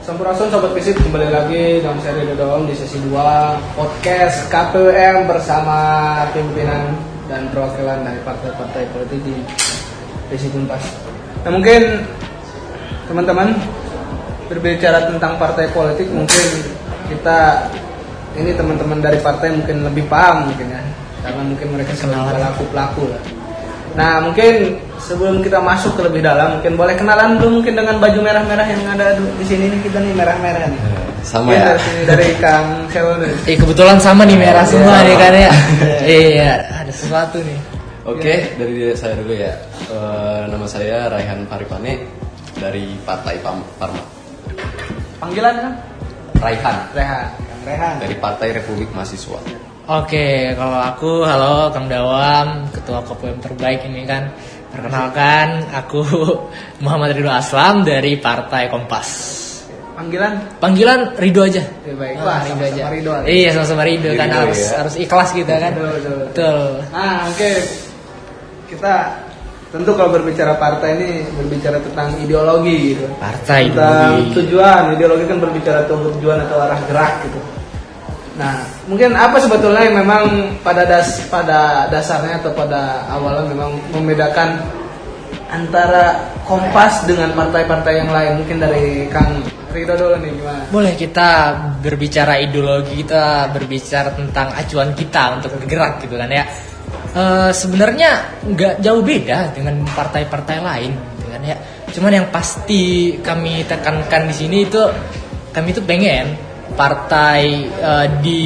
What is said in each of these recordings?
Sampurasun Sobat Visit, kembali lagi dengan saya Ridho Dom di sesi 2 podcast KPUM bersama pimpinan dan perwakilan dari partai-partai politik di Sesi Tuntas. Nah, mungkin teman-teman berbicara tentang partai politik, mungkin kita ini teman-teman dari partai mungkin lebih paham mungkin ya, karena mungkin mereka sebagai pelaku-pelaku lah. Nah, mungkin sebelum kita masuk ke lebih dalam, mungkin boleh kenalan dulu mungkin dengan baju merah-merah yang ada di sini nih, kita nih merah-merah nih. Sama ya. Dari Kang Sel nih. Kebetulan sama nih merah semua nih kan ya. Iya, ada sesuatu nih. Oke, dari saya dulu ya. Nama saya Raihan Paripane dari Partai Parma. Panggilan kan? Raihan Kang Rehan. dari Partai Republik Mahasiswa. Oke, kalau aku, halo Kang Dawam, ketua KPUM terbaik ini kan. Perkenalkan, aku Muhammad Ridho Aslam dari Partai Kompas. Panggilan Ridho aja. Ya, baik. Wah, Ridho aja. Ridho. Iya, sama-sama Ridho kan, Ridho, harus ikhlas kita kan. Betul. Nah, oke. Kita tentu kalau berbicara partai ini berbicara tentang ideologi gitu. Partai tentang ideologi. tujuan, ideologi kan berbicara tentang tujuan atau arah gerak gitu. Nah, mungkin apa sebetulnya yang memang pada dasarnya atau pada awalnya memang membedakan antara Kompas dengan partai-partai yang lain? Mungkin dari Kang Ridho dulu nih, gimana? Boleh kita berbicara ideologi, kita berbicara tentang acuan kita untuk bergerak gitu kan ya. Sebenarnya nggak jauh beda dengan partai-partai lain gitu kan ya. Cuman yang pasti kami tekankan di sini itu kami itu pengen partai di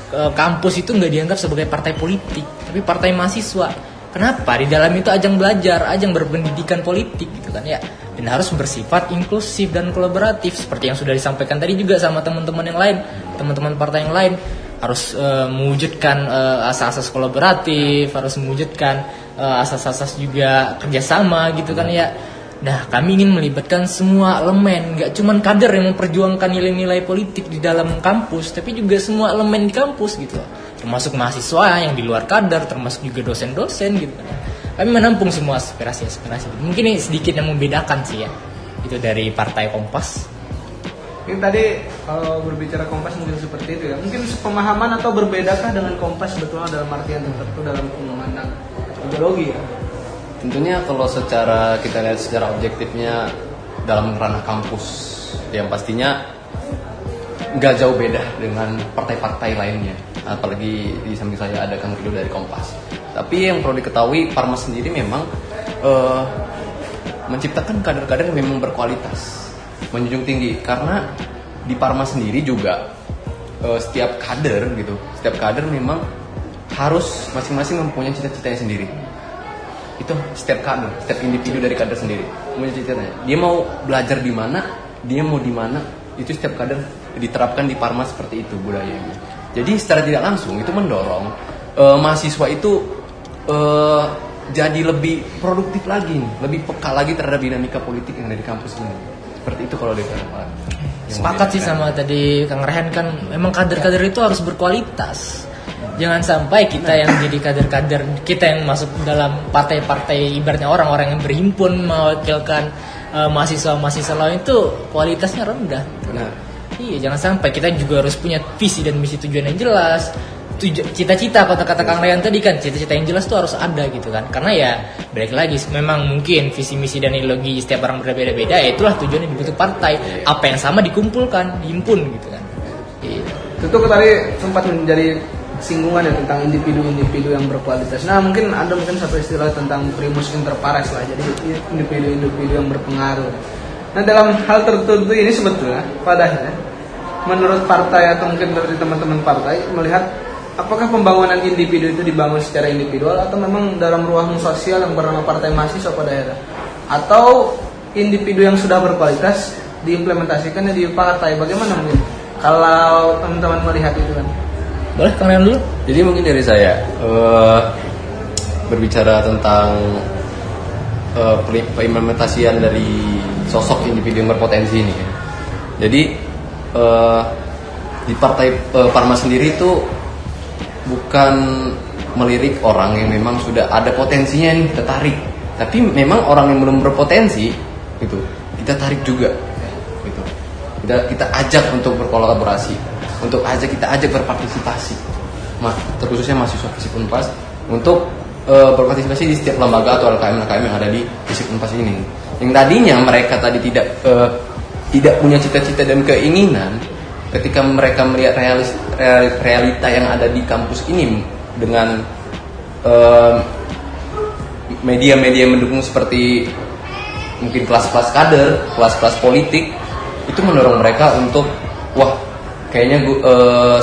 kampus itu nggak dianggap sebagai partai politik, tapi partai mahasiswa. Kenapa? Di dalam itu ajang belajar, ajang berpendidikan politik gitu kan ya. Dan harus bersifat inklusif dan kolaboratif seperti yang sudah disampaikan tadi juga sama teman-teman yang lain, teman-teman partai yang lain. Harus mewujudkan asas-asas kolaboratif, harus mewujudkan asas-asas juga kerjasama gitu kan ya. Nah, kami ingin melibatkan semua elemen, nggak cuma kader yang memperjuangkan nilai-nilai politik di dalam kampus, tapi juga semua elemen di kampus gitu, termasuk mahasiswa yang di luar kader, termasuk juga dosen-dosen gitu kan. Kami menampung semua aspirasi-aspirasi. Mungkin ini sedikit yang membedakan sih ya, itu dari Partai Kompas. Mungkin tadi kalau berbicara Kompas mungkin seperti itu ya. Mungkin pemahaman atau berbedakah dengan Kompas sebetulnya dalam artian tertentu dalam memandang ideologi ya? Tentunya kalau kita lihat secara objektifnya dalam ranah kampus, yang pastinya nggak jauh beda dengan partai-partai lainnya. Apalagi di samping saya ada Kang Ridho dari Kompas. Tapi yang perlu diketahui, Parma sendiri memang menciptakan kader-kader yang memang berkualitas, menjunjung tinggi. Karena di Parma sendiri juga setiap kader memang harus masing-masing mempunyai cita-citanya sendiri. Itu setiap kader, setiap individu dari kader sendiri punya cita-citanya. Dia mau belajar di mana, dia mau di mana, itu setiap kader diterapkan di Parma seperti itu budayanya. Jadi secara tidak langsung itu mendorong mahasiswa itu jadi lebih produktif lagi, lebih peka lagi terhadap dinamika politik yang ada di kampus ini. Seperti itu kalau dikatakan. Sepakat sih sama tadi Kang Rehan kan, memang kader-kader itu harus berkualitas. Jangan sampai kita yang jadi kader-kader, kita yang masuk dalam partai-partai, ibaratnya orang-orang yang berhimpun mewakilkan mahasiswa-mahasiswa lain itu kualitasnya rendah. Benar. Iya, jangan sampai. Kita juga harus punya visi dan misi, tujuan yang jelas. Cita-cita, kata Kang Rehan tadi kan, cita-cita yang jelas tuh harus ada gitu kan. Karena ya balik lagi, memang mungkin visi misi dan ideologi setiap orang berbeda-beda, ya itulah tujuan yang dibentuk partai. Apa yang sama dikumpulkan, dihimpun gitu kan. Iya. Tentu tadi sempat menjadi singgungan ya tentang individu-individu yang berkualitas. Nah, mungkin ada satu istilah tentang primus inter pares lah. Jadi individu-individu yang berpengaruh. Nah, dalam hal tertentu ini sebetulnya padahal menurut partai atau mungkin dari teman-teman partai melihat apakah pembangunan individu itu dibangun secara individual atau memang dalam ruang sosial yang bernama partai mahasiswa pada akhirnya, atau individu yang sudah berkualitas diimplementasikannya di partai. Bagaimana mungkin kalau teman-teman melihat itu kan? Boleh Kang Rehan dulu? Jadi mungkin dari saya berbicara tentang implementasian dari sosok individu yang berpotensi ini ya. Jadi di Partai Parma sendiri itu bukan melirik orang yang memang sudah ada potensinya nih kita tarik, tapi memang orang yang belum berpotensi itu kita tarik juga gitu. kita ajak untuk berkolaborasi, kita ajak berpartisipasi, terkhususnya mahasiswa FISIP Unpas untuk berpartisipasi di setiap lembaga atau LKM yang ada di FISIP Unpas ini. Yang tadinya mereka tadi tidak punya cita-cita dan keinginan, ketika mereka melihat realita yang ada di kampus ini dengan media-media mendukung seperti mungkin kelas-kelas kader, kelas-kelas politik, itu mendorong mereka untuk wah kayaknya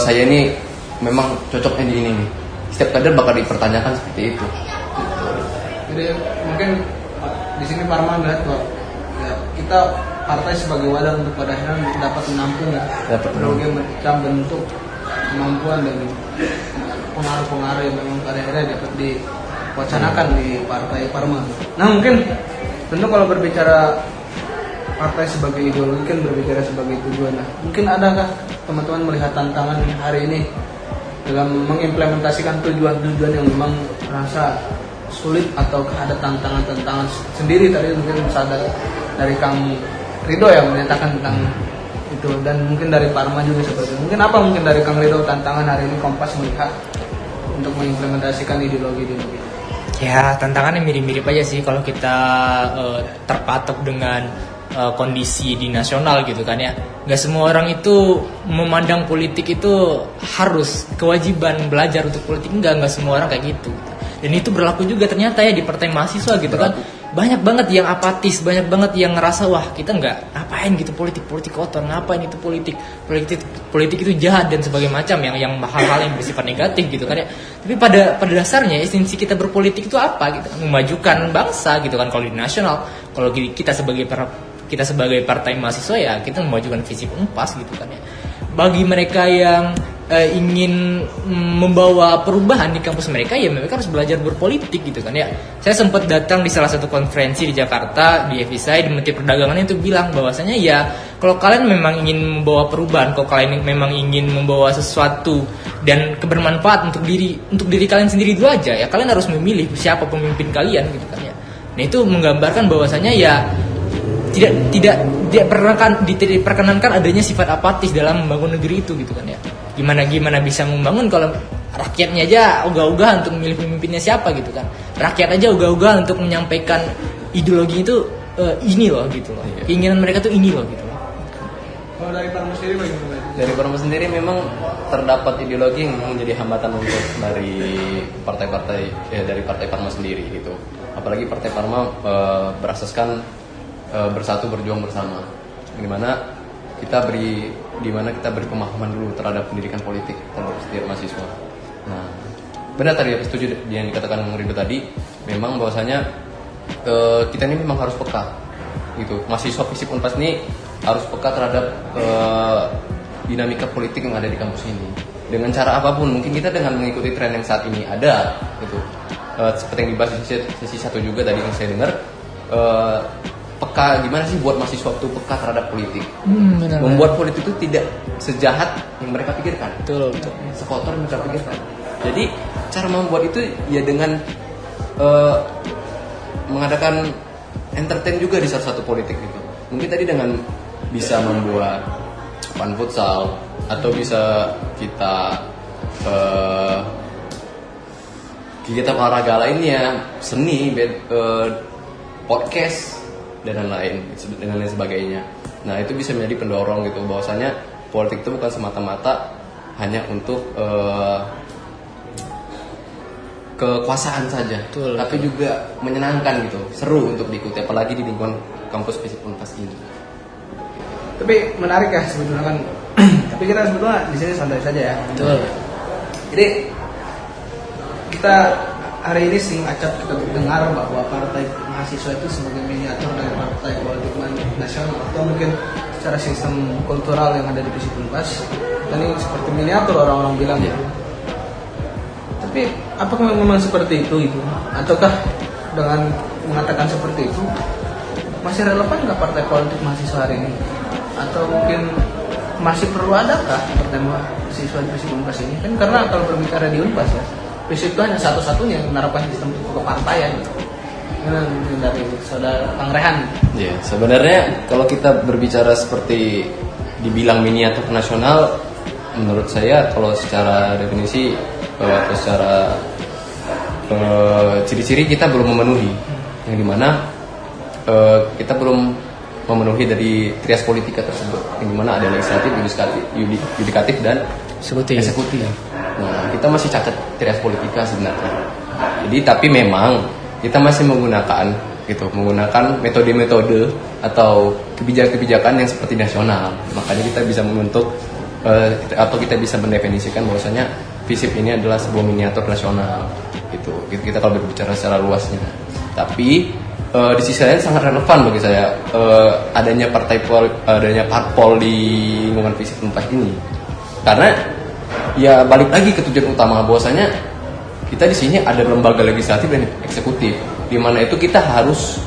saya ini memang cocoknya di ini nih. Setiap kader bakal dipertanyakan seperti itu. Jadi mungkin di sini Parma melihat bahwa ya, kita partai sebagai wadah untuk pada akhirnya dapat menampung berbagai macam bentuk kemampuan dan pengaruh-pengaruh yang memang pada akhirnya dapat diwacanakan di partai Parma. Nah mungkin tentu kalau berbicara partai sebagai ideologi kan berbicara sebagai tujuan. Nah, mungkin adakah teman-teman melihat tantangan hari ini dalam mengimplementasikan tujuan-tujuan yang memang merasa sulit atau ada tantangan-tantangan sendiri? Tadi mungkin sadar dari Kang Rido yang menyatakan tentang itu, dan mungkin dari Parma juga seperti itu. Mungkin apa mungkin dari Kang Rido tantangan hari ini Kompas melihat untuk mengimplementasikan ideologi-ideologi? Ya, tantangannya mirip-mirip aja sih kalau kita terpatok dengan kondisi di nasional gitu kan ya. Gak semua orang itu memandang politik itu harus kewajiban belajar untuk politik, enggak semua orang kayak gitu. Dan itu berlaku juga ternyata ya di partai mahasiswa gitu kan. Banyak banget yang apatis, banyak banget yang ngerasa wah kita nggak ngapain gitu politik kotor, ngapain itu politik itu jahat dan sebagainya macam yang hal-hal yang bersifat negatif gitu kan ya. Tapi pada dasarnya esensi kita berpolitik itu apa gitu kan? Memajukan bangsa gitu kan. Kalau di nasional, kalau kita sebagai partai mahasiswa ya kita memajukan FISIP Unpas gitu kan ya. Bagi mereka yang ingin membawa perubahan di kampus mereka, ya mereka harus belajar berpolitik gitu kan ya. Saya sempat datang di salah satu konferensi di Jakarta di FISI, di Menteri Perdagangan itu bilang bahwasanya ya kalau kalian memang ingin membawa perubahan, kalau kalian memang ingin membawa sesuatu dan kebermanfaat untuk diri kalian sendiri dulu aja ya, kalian harus memilih siapa pemimpin kalian gitu kan ya. Nah itu menggambarkan bahwasanya ya tidak diperkenankan adanya sifat apatis dalam membangun negeri itu gitu kan ya. Gimana bisa membangun kalau rakyatnya aja ogah-ogah untuk memilih pemimpinnya siapa gitu kan. Rakyat aja ogah-ogah untuk menyampaikan ideologi itu ini loh gitu loh. Keinginan mereka tuh ini loh gitu loh. Kalau dari Parma sendiri bagaimana? Dari Parma sendiri memang terdapat ideologi yang memang menjadi hambatan untuk dari partai Parma sendiri gitu. Apalagi partai Parma berasaskan bersatu berjuang bersama, dimana kita beri pemahaman dulu terhadap pendidikan politik terhadap setiap mahasiswa. Nah, benar tadi aku setuju yang dikatakan Bung Rido tadi, memang bahwasanya kita ini memang harus peka gitu. Mahasiswa FISIP Unpas ini harus peka terhadap dinamika politik yang ada di kampus ini. Dengan cara apapun, mungkin kita dengan mengikuti tren yang saat ini ada gitu. Seperti yang dibahas di sesi 1 juga tadi yang saya dengar, peka gimana sih buat mahasiswa itu peka terhadap politik. Membuat politik itu tidak sejahat yang mereka pikirkan. Betul. Sekotor yang mereka pikirkan. Jadi cara membuat itu ya dengan mengadakan entertain juga di salah satu politik gitu. Mungkin tadi dengan bisa membuat fun futsal atau bisa kita kegiatan olahraga lainnya, seni, podcast dan lain sebagainya. Nah itu bisa menjadi pendorong gitu bahwasanya politik itu bukan semata-mata hanya untuk kekuasaan saja, tapi juga menyenangkan gitu, seru untuk diikuti apalagi di lingkungan kampus FISIP Unpas ini. Tapi menarik ya sebetulnya kan. Tapi kita sebetulnya di sini santai saja ya. Betul. Jadi kita hari ini sering acap kita dengar bahwa partai mahasiswa itu sebagai miniatur dari partai politik nasional, atau mungkin secara sistem kultural yang ada di FISIP Unpas. Dan ini seperti miniatur orang-orang bilang ya. Tapi apakah memang seperti itu gitu? Ataukah dengan mengatakan seperti itu masih relevan nggak partai politik mahasiswa hari ini? Atau mungkin masih perlu adakah partai mahasiswa di FISIP Unpas ini? Kan karena kalau berbicara di Unpas ya, FISIP itu hanya satu-satunya yang menerapkan sistem kepartaian. Ini dari saudara Kang Rehan. Ya, sebenarnya kalau kita berbicara seperti dibilang miniatur nasional, menurut saya kalau secara definisi atau secara ciri-ciri kita belum memenuhi, yang dimana kita belum memenuhi dari trias politika tersebut, yang dimana ada legislatif, yudikatif dan eksekutif. Nah, kita masih cacat trias politika sebenarnya. Jadi tapi memang kita masih menggunakan metode-metode atau kebijakan-kebijakan yang seperti nasional. Makanya kita bisa membentuk atau kita bisa mendefinisikan bahwasanya FISIP ini adalah sebuah miniatur nasional. Gitu. Kita kalau berbicara secara luasnya. Tapi di sisi lain sangat relevan bagi saya adanya parpol di lingkungan FISIP 4 ini. Karena ya balik lagi ke tujuan utama bahwasanya kita di sini ada lembaga legislatif dan eksekutif, di mana itu kita harus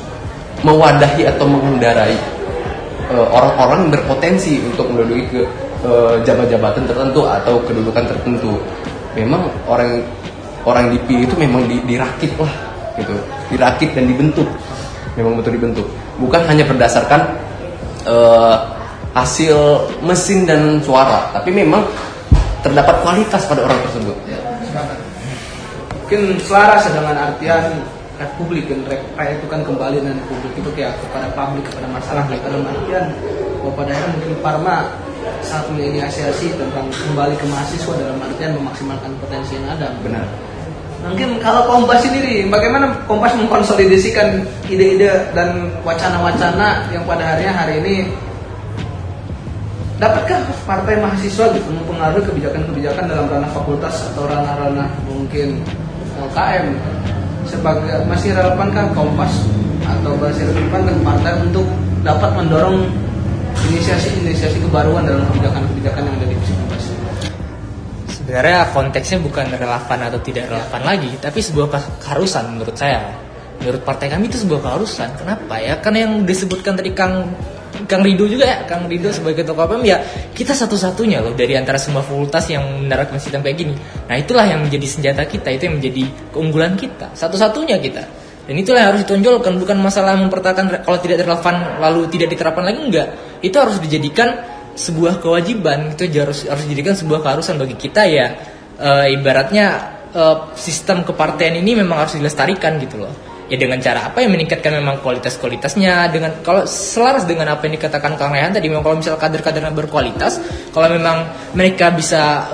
mewadahi atau mengendarai orang-orang yang berpotensi untuk menduduki ke jabatan-jabatan tertentu atau kedudukan tertentu. Memang orang dipilih itu memang dirakit lah, gitu, dirakit dan dibentuk, memang betul dibentuk, bukan hanya berdasarkan hasil mesin dan suara, tapi memang terdapat kualitas pada orang tersebut. Mungkin selaras dengan artian republik, dan rakyat itu kan kembali dan republik itu kayak kepada publik, kepada masyarakat, dalam artian bahwa pada akhirnya mungkin Parma sangat menginisiasi tentang kembali ke mahasiswa dalam artian memaksimalkan potensi yang ada. Benar. Mungkin kalau Kompas sendiri, bagaimana Kompas mengkonsolidasikan ide-ide dan wacana-wacana yang pada hari ini dapatkah partai mahasiswa gitu mempengaruhi kebijakan-kebijakan dalam ranah fakultas atau ranah-ranah mungkin LKM? Sebagai masih relevankah Kompas atau masih relevankah partai untuk dapat mendorong inisiasi kebaruan dalam kebijakan-kebijakan yang ada di Kompas? Sebenarnya konteksnya bukan relevan atau tidak relevan lagi, tapi sebuah keharusan menurut saya. Menurut partai kami itu sebuah keharusan. Kenapa ya? Karena yang disebutkan tadi Kang Rido juga ya, Kang Rido sebagai ketua KPM ya, kita satu-satunya loh dari antara semua fakultas yang menerapkan sistem kayak gini. Nah itulah yang menjadi senjata kita, itu yang menjadi keunggulan kita, satu-satunya kita. Dan itulah yang harus ditonjolkan, bukan masalah mempertahankan kalau tidak relevan lalu tidak diterapkan lagi, enggak. Itu harus dijadikan sebuah kewajiban, itu harus dijadikan sebuah keharusan bagi kita ya. Ibaratnya sistem kepartean ini memang harus dilestarikan gitu loh. Ya dengan cara apa, yang meningkatkan memang kualitasnya, dengan kalau selaras dengan apa yang dikatakan Kang Rehan tadi, memang kalau misal kader-kadernya berkualitas, kalau memang mereka bisa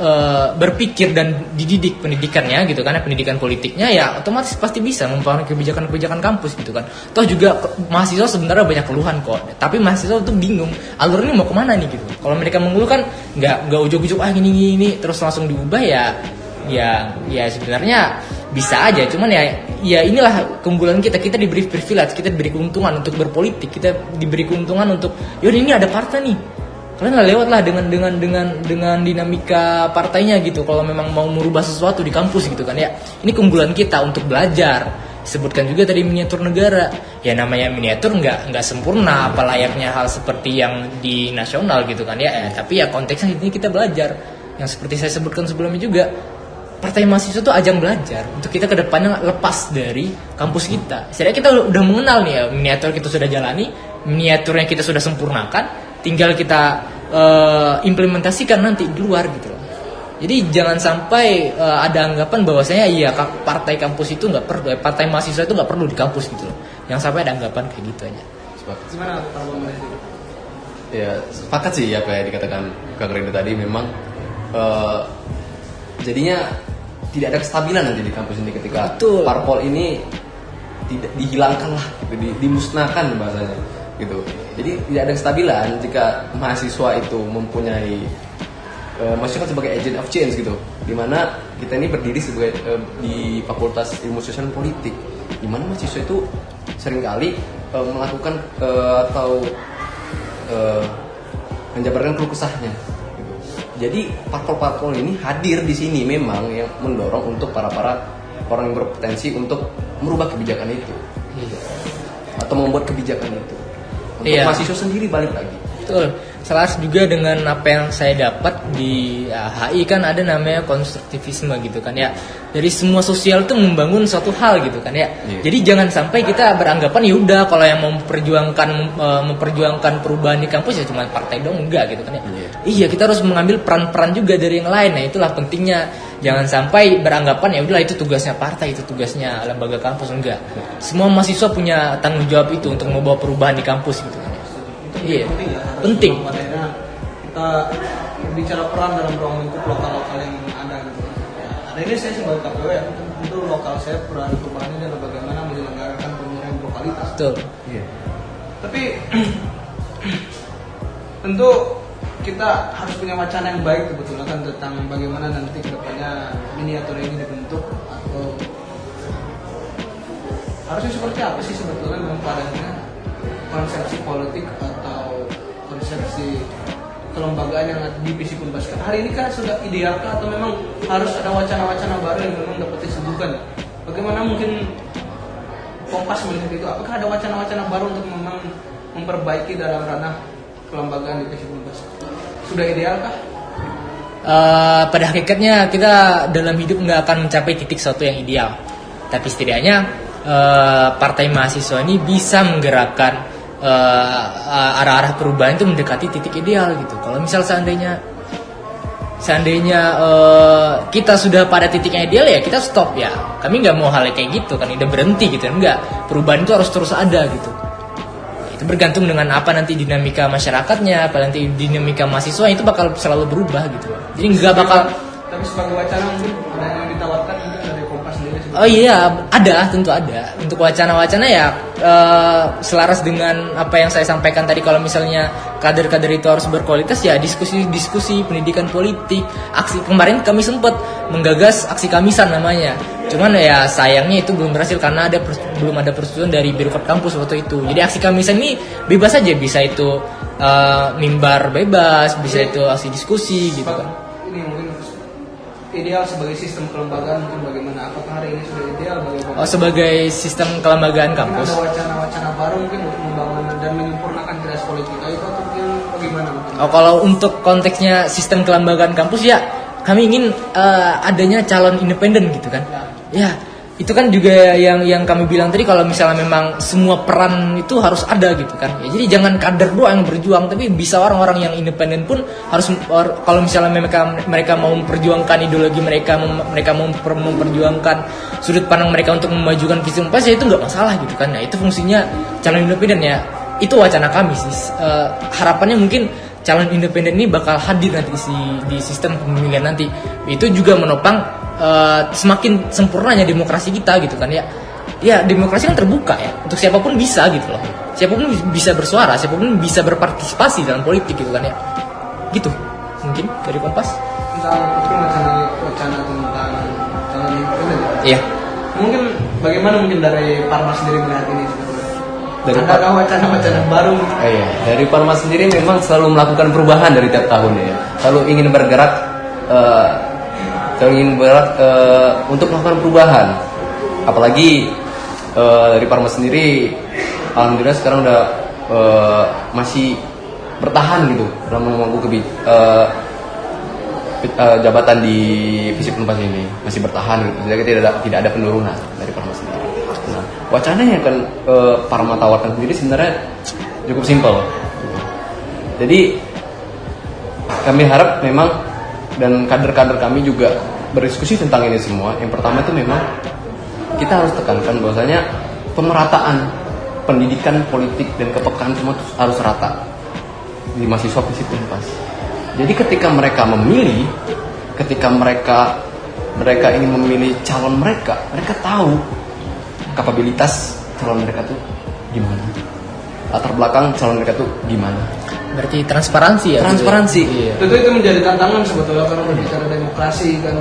berpikir dan dididik pendidikannya gitu kan, pendidikan politiknya ya otomatis pasti bisa mempengaruhi kebijakan-kebijakan kampus gitu kan. Toh juga mahasiswa sebenarnya banyak keluhan kok, tapi mahasiswa tuh bingung alur ini mau kemana nih gitu. Kalau mereka mengeluh kan nggak ujuk-ujuk gini terus langsung diubah ya sebenarnya bisa aja, cuman ya inilah keunggulan kita diberi privilege, kita diberi keuntungan untuk berpolitik, kita diberi keuntungan untuk ini ada partai nih, kalian lah lewat lah dengan dinamika partainya gitu. Kalau memang mau merubah sesuatu di kampus gitu kan ya, ini keunggulan kita untuk belajar. Disebutkan juga tadi miniatur negara, ya namanya miniatur nggak sempurna apa layaknya hal seperti yang di nasional gitu kan ya, tapi ya konteksnya ini kita belajar yang seperti saya sebutkan sebelumnya juga. Partai mahasiswa itu ajang belajar untuk kita ke depannya lepas dari kampus kita. Sebenarnya kita udah mengenal nih ya, miniatur kita sudah jalani, miniaturnya kita sudah sempurnakan, tinggal kita implementasikan nanti di luar gitu loh. Jadi jangan sampai ada anggapan bahwasanya iya partai kampus itu nggak perlu, partai mahasiswa itu nggak perlu di kampus gitu loh. Yang sampai ada anggapan kayak gitu aja. Gimana Pak Bang? Ya sepakat sih apa yang dikatakan Kang Rido tadi, memang jadinya tidak ada kestabilan nanti di kampus ini ketika Betul. parpol ini tidak dihilangkan lah, dimusnahkan bahasanya gitu. Jadi tidak ada kestabilan jika mahasiswa itu mempunyai mahasiswa sebagai agent of change gitu, dimana kita ini berdiri sebagai di Fakultas Ilmu Sosial dan Politik, dimana mahasiswa itu seringkali melakukan atau menjabarkan keluh kesahnya. Jadi parpol-parpol ini hadir di sini memang yang mendorong untuk para orang yang berpotensi untuk merubah kebijakan itu, atau membuat kebijakan itu untuk mahasiswa sendiri balik lagi. Betul. selaras juga dengan apa yang saya dapat di HI kan ada namanya konstruktivisme gitu kan ya. Dari semua sosial tuh membangun suatu hal gitu kan ya. Jadi jangan sampai kita beranggapan ya udah kalau yang memperjuangkan perubahan di kampus ya cuma partai dong, enggak gitu kan ya. Iya, kita harus mengambil peran-peran juga dari yang lain. Nah, itulah pentingnya. Jangan sampai beranggapan ya udahlah itu tugasnya partai, itu tugasnya lembaga kampus, enggak. Semua mahasiswa punya tanggung jawab itu untuk membawa perubahan di kampus gitu kan. Iya, penting. Pada akhirnya kita bicara peran dalam ruang lingkup lokal-lokal yang ada gitu. Ya, ada ini saya sebagai KPW ya, tentu lokal saya peran perubahannya adalah bagaimana menyelenggarakan pemilihan berkualitas. Betul. Iya. Tapi tentu kita harus punya wacana yang baik sebetulnya kan tentang bagaimana nanti kedepannya miniatur ini dibentuk atau harusnya seperti apa sih sebetulnya memang padanya konsepsi politik atau konsepsi kelembagaan yang ada di Visip Unpas. Hari ini kan sudah idealkah atau memang harus ada wacana-wacana baru yang memang dapat disuguhkan? Bagaimana mungkin Kompas melihat itu? Apakah ada wacana-wacana baru untuk memang memperbaiki dalam ranah kelembagaan di Visip Unpas? Sudah idealkah? Pada hakikatnya kita dalam hidup nggak akan mencapai titik suatu yang ideal. Tapi setidaknya partai mahasiswa ini bisa menggerakkan arah-arah perubahan itu mendekati titik ideal gitu. Kalau misal seandainya kita sudah pada titik yang ideal ya kita stop ya. Kami nggak mau hal kayak gitu kan, udah berhenti gitu. Enggak, perubahan itu harus terus ada gitu. Itu bergantung dengan apa nanti dinamika masyarakatnya, apa nanti dinamika mahasiswa itu bakal selalu berubah gitu. Jadi nggak bakal. Tapi sebagai wacana mungkin ada yang ditawarkan mungkin dari Kompas sendiri. Oh iya, ada, tentu ada. Untuk wacana-wacana ya selaras dengan apa yang saya sampaikan tadi. Kalau misalnya kader-kader itu harus berkualitas ya diskusi-diskusi pendidikan politik. Aksi kemarin kami sempat menggagas aksi Kamisan namanya. Cuman ya sayangnya itu belum berhasil karena belum ada persetujuan dari birokrat kampus waktu itu. Jadi aksi Kamisan ini bebas saja, bisa itu mimbar bebas, bisa itu aksi diskusi gitu kan. Ini mungkin ideal sebagai sistem kelembagaan mungkin bagaimana? Apakah hari ini sudah ideal bagaimana? Oh, sebagai sistem kelembagaan Mungkin kampus. ada wacana-wacana baru mungkin untuk membangun dan menyempurnakan kelas politik itu atau mungkin bagaimana mungkin? Oh, kalau untuk konteksnya sistem kelembagaan kampus ya kami ingin adanya calon independen gitu kan. Ya, itu kan juga yang kami bilang tadi, kalau misalnya memang semua peran itu harus ada gitu kan. Ya, jadi jangan kader doang yang berjuang, tapi bisa orang-orang yang independen pun harus, kalau misalnya mereka mau memperjuangkan ideologi mereka mau memperjuangkan sudut pandang mereka untuk memajukan visi Unpas ya itu nggak masalah gitu kan. Nah, itu fungsinya calon independen ya. Itu wacana kami sih. Harapannya mungkin calon independen ini bakal hadir nanti di sistem pemilihan nanti. Itu juga menopang semakin sempurnanya demokrasi kita gitu kan ya. Ya, demokrasi kan terbuka ya, untuk siapapun bisa gitu loh. Siapapun bisa bersuara, siapapun bisa berpartisipasi dalam politik gitu kan ya. Gitu mungkin dari Kompas. Tentang wacana tentang calon independen. Iya. Mungkin bagaimana mungkin dari Parma sendiri melihat ini sebetulnya? Dari Adakah wacana-wacana baru? Iya, dari Parma sendiri memang selalu melakukan perubahan dari tiap tahunnya ya. Selalu ingin bergerak untuk melakukan perubahan. Apalagi dari Parma sendiri alhamdulillah sekarang udah masih bertahan gitu dalam memangku jabatan di Visip Unpas ini, masih bertahan gitu. Jadi tidak ada penurunan dari Parma sendiri. Nah, wacananya kan Parma tawarkan sendiri sebenarnya cukup simpel. Jadi kami harap memang, dan kader-kader kami juga berdiskusi tentang ini semua. Yang pertama itu memang kita harus tekankan bahwasanya pemerataan pendidikan politik dan kepekaan semua harus rata di mahasiswa Visip Unpas. Jadi ketika mereka memilih, ketika mereka ingin memilih calon mereka tahu kapabilitas calon mereka tuh gimana, latar belakang calon mereka tuh gimana. Berarti transparansi ya. Transparansi. Iya. Tentu itu menjadi tantangan sebetulnya kalau berbicara demokrasi kan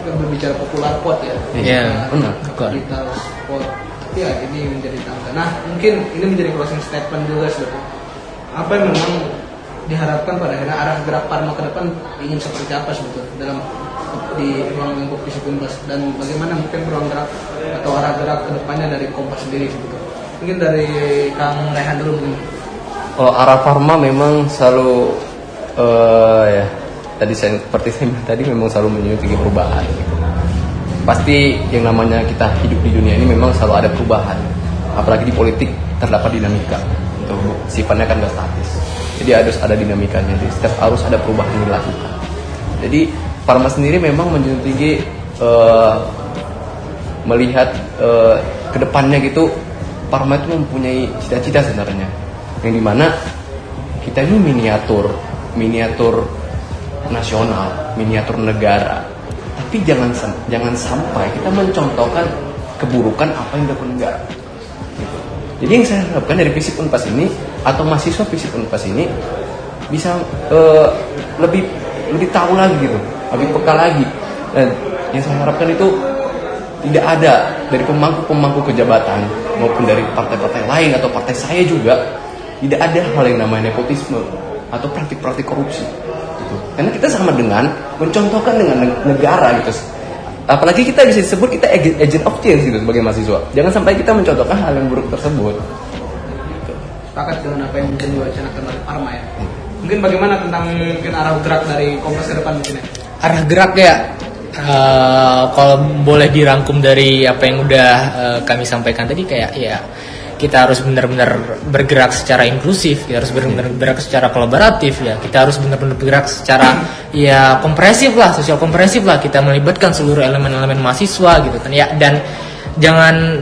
berbicara popular vote ya. Iya, benar. Kita vote. Tapi ya ini menjadi tantangan. Nah, mungkin ini menjadi closing statement juga sebetulnya. Apa yang memang diharapkan pada akhirnya arah gerak Parma ke depan ingin seperti apa sebetulnya dalam di ruang lingkup Visip Unpas, dan bagaimana mungkin ruang gerak atau arah gerak ke depannya dari Kompas sendiri sebetulnya. Mungkin dari Kang Rehan dulu mungkin. Kalau arah Parma memang selalu ya tadi seperti saya bilang tadi memang selalu menyuntik perubahan gitu. Pasti yang namanya kita hidup di dunia ini memang selalu ada perubahan, apalagi di politik terdapat dinamika, untuk sifatnya kan gak statis, jadi harus ada dinamikanya, jadi setiap harus ada perubahan yang dilakukan. Jadi Parma sendiri memang menjunjung tinggi melihat kedepannya gitu. Parma itu mempunyai cita-cita sebenarnya, yang dimana kita ini miniatur nasional, miniatur negara. Tapi jangan sampai kita mencontohkan keburukan apa yang dilakukan negara. Gitu. Jadi yang saya harapkan dari FISIP Unpas ini atau mahasiswa FISIP Unpas ini bisa lebih tahu lagi gitu, lebih peka lagi. Dan yang saya harapkan itu tidak ada dari pemangku kejabatan maupun dari partai-partai lain atau partai saya juga, tidak ada hal yang namanya nepotisme atau praktik-praktik korupsi. Karena kita sama dengan mencontohkan dengan negara gitu. Apalagi kita bisa disebut kita agent of change gitu sebagai mahasiswa. Jangan sampai kita mencontohkan hal yang buruk tersebut. Gitu. Sepakat dengan apa yang mungkin diwacanakan oleh Parma ya. Mungkin bagaimana tentang mungkin arah gerak dari Kompas ke depan mungkin ya? Arah gerak ya, kalau boleh dirangkum dari apa yang udah kami sampaikan tadi, kayak ya kita harus benar-benar bergerak secara inklusif, kita harus benar-benar bergerak secara kolaboratif ya, kita harus benar-benar bergerak secara ya komprehensif lah, sosial komprehensif lah, kita melibatkan seluruh elemen-elemen mahasiswa gitu kan ya. Dan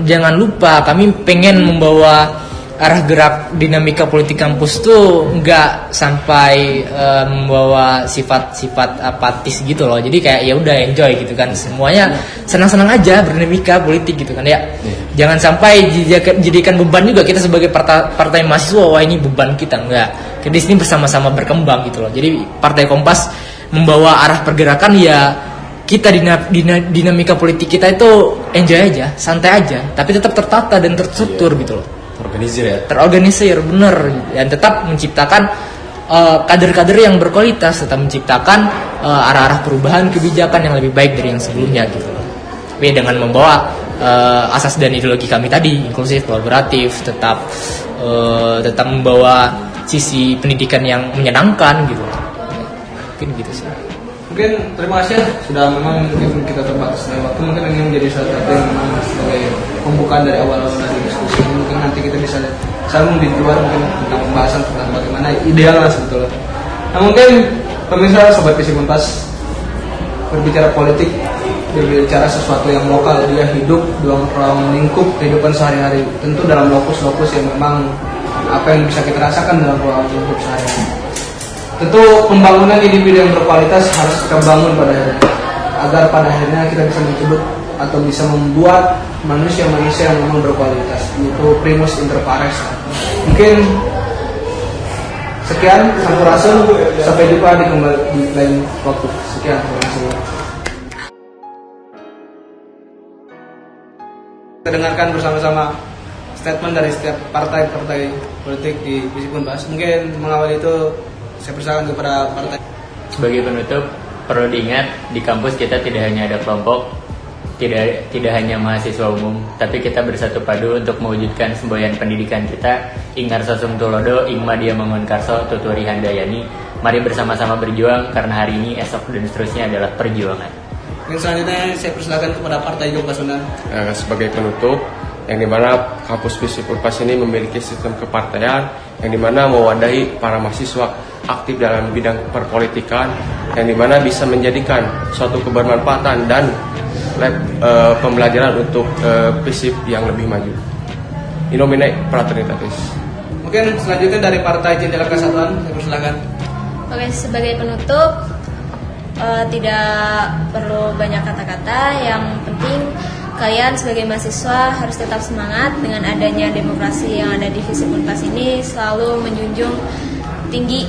jangan lupa kami pengen membawa arah gerak dinamika politik kampus tuh nggak sampai membawa sifat-sifat apatis gitu loh. Jadi kayak ya udah enjoy gitu kan, semuanya senang-senang aja berdinamika politik gitu kan ya. Jangan sampai jadikan beban juga kita sebagai partai mahasiswa, wah ini beban kita, enggak. Kita di sini bersama-sama berkembang gitu loh. Jadi Partai Kompas membawa arah pergerakan ya, kita dinamika politik kita itu enjoy aja, santai aja, tapi tetap tertata dan terstruktur gitu loh. Terorganisir bener, dan tetap menciptakan kader-kader yang berkualitas, tetap menciptakan arah-arah perubahan kebijakan yang lebih baik dari yang sebelumnya gitu loh. Tapi dengan membawa asas dan ideologi kami tadi, inklusif, kolaboratif, tetap membawa sisi pendidikan yang menyenangkan gitu. Mungkin gitu sih. Mungkin terima kasih ya, sudah memang mungkin kita terbatas dari waktu, mungkin ini menjadi salah satu yang memang sebagai pembukaan dari awal-awal dari diskusi ini. Mungkin nanti kita bisa sambung di luar mungkin tentang pembahasan tentang bagaimana ideal lah sebetulnya. Nah mungkin pemirsa Sobat FISIP Unpas, berbicara politik, berbicara sesuatu yang lokal, dia hidup dalam ruang lingkup kehidupan sehari-hari, tentu dalam lokus-lokus yang memang apa yang bisa kita rasakan dalam ruang lingkup sehari-hari. Tentu pembangunan individu yang berkualitas harus kita bangun pada akhirnya, agar pada akhirnya kita bisa menyebut atau bisa membuat manusia-manusia yang memang berkualitas, yaitu primus inter pares. Mungkin sekian, sampurasun, sampai jumpa di lain waktu. Sekian, terima kasih. Kita dengarkan bersama-sama statement dari setiap partai-partai politik di FISIP Unpas. Mungkin mengawali itu saya persilakan kepada partai. Sebagai penutup, perlu diingat di kampus kita tidak hanya ada kelompok, tidak hanya mahasiswa umum, tapi kita bersatu padu untuk mewujudkan semboyan pendidikan kita. Ingar sosum tulodo, ingma dia mangun karso, tuturi handayani. Mari bersama-sama berjuang, karena hari ini, esok, dan seterusnya adalah perjuangan. Dan selanjutnya saya persilakan kepada Partai Kompas Undan. Sebagai penutup, yang dimana kampus FISIP Unpas ini memiliki sistem kepartaian yang dimana mewadahi para mahasiswa aktif dalam bidang perpolitikan, yang dimana bisa menjadikan suatu kebermanfaatan dan pembelajaran untuk FISIP yang lebih maju. In nomine Fraternitatis. Mungkin selanjutnya dari Partai Jendela Kesatuan, saya persilakan. Oke, sebagai penutup, tidak perlu banyak kata-kata. Yang penting kalian sebagai mahasiswa harus tetap semangat. Dengan adanya demokrasi yang ada di FISIP Unpas ini, selalu menjunjung tinggi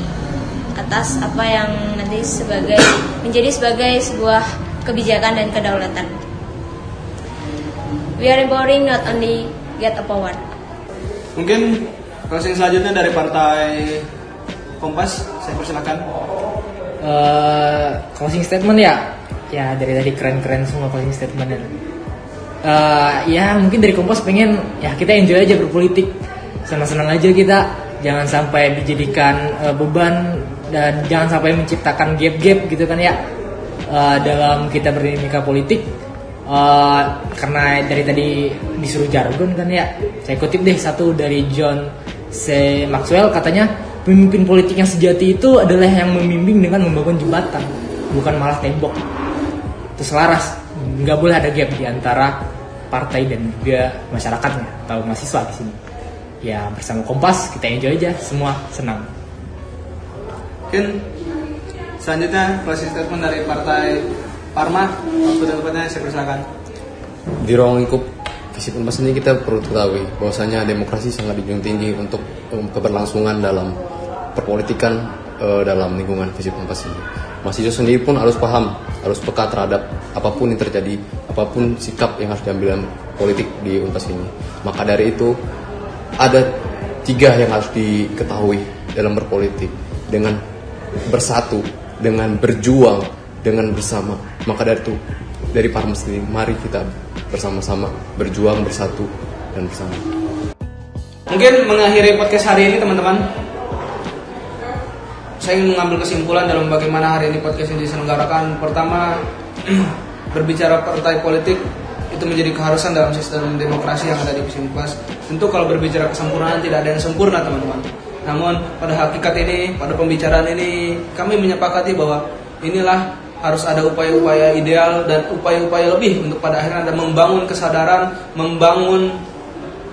atas apa yang nanti menjadi sebagai sebuah kebijakan dan kedaulatan. We are empowering, not only get a power. Mungkin closing selanjutnya dari Partai Kompas, saya persilakan. Closing statement ya dari tadi keren-keren semua closing statementnya. Ya mungkin dari Kompas pengen ya kita enjoy aja berpolitik, senang-senang aja kita, jangan sampai dijadikan beban, dan jangan sampai menciptakan gap-gap gitu kan ya dalam kita berdinamika politik. Karena dari tadi disuruh jargon kan ya, saya kutip deh satu dari John C. Maxwell, katanya pemimpin politik yang sejati itu adalah yang membimbing dengan membangun jembatan, bukan malah tembok. Itu selaras, nggak boleh ada gap di antara partai dan juga masyarakatnya atau mahasiswa di sini. Ya bersama Kompas kita enjoy aja, semua senang. Mungkin selanjutnya closing statement dari Partai Parma, waktu dan tempatnya saya persilakan. Di ruang lingkup Visip Unpas ini kita perlu ketahui bahwasanya demokrasi sangat dijunjung tinggi untuk keberlangsungan dalam perpolitikan dalam lingkungan Visip Unpas ini. Mahasiswa sendiri pun harus paham, harus peka terhadap apapun yang terjadi, apapun sikap yang harus diambil dalam politik di Unpas ini. Maka dari itu ada 3 yang harus diketahui dalam berpolitik: dengan bersatu, dengan berjuang, dengan bersama. Maka dari itu, dari Parma sendiri, mari kita bersama-sama berjuang, bersatu, dan bersama. Mungkin mengakhiri podcast hari ini teman-teman, saya ingin mengambil kesimpulan dalam bagaimana hari ini podcast ini diselenggarakan. Pertama, berbicara partai politik itu menjadi keharusan dalam sistem demokrasi yang ada di Visip Unpas. Tentu kalau berbicara kesempurnaan tidak ada yang sempurna teman-teman. Namun pada hakikat ini, pada pembicaraan ini, kami menyepakati bahwa inilah harus ada upaya-upaya ideal dan upaya-upaya lebih untuk pada akhirnya ada membangun kesadaran, membangun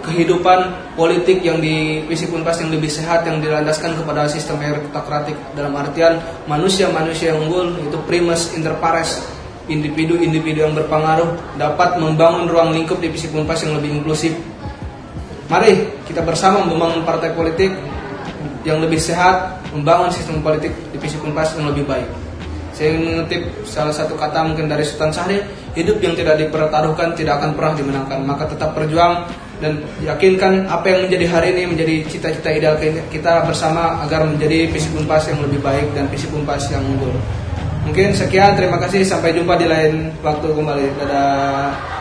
kehidupan politik yang di Visip Unpas yang lebih sehat, yang dilandaskan kepada sistem meritokratik, dalam artian manusia-manusia yang unggul, itu primus inter pares, individu-individu yang berpengaruh dapat membangun ruang lingkup di Visip Unpas yang lebih inklusif. Mari kita bersama membangun partai politik yang lebih sehat, membangun sistem politik di Visip Unpas yang lebih baik. Saya ingin mengutip salah satu kata mungkin dari Sultan Syahrir, hidup yang tidak dipertaruhkan tidak akan pernah dimenangkan. Maka tetap berjuang dan yakinkan apa yang menjadi hari ini menjadi cita-cita ideal kita bersama agar menjadi Visip Unpas yang lebih baik dan Visip Unpas yang unggul. Mungkin sekian, terima kasih, sampai jumpa di lain waktu kembali. Dadah.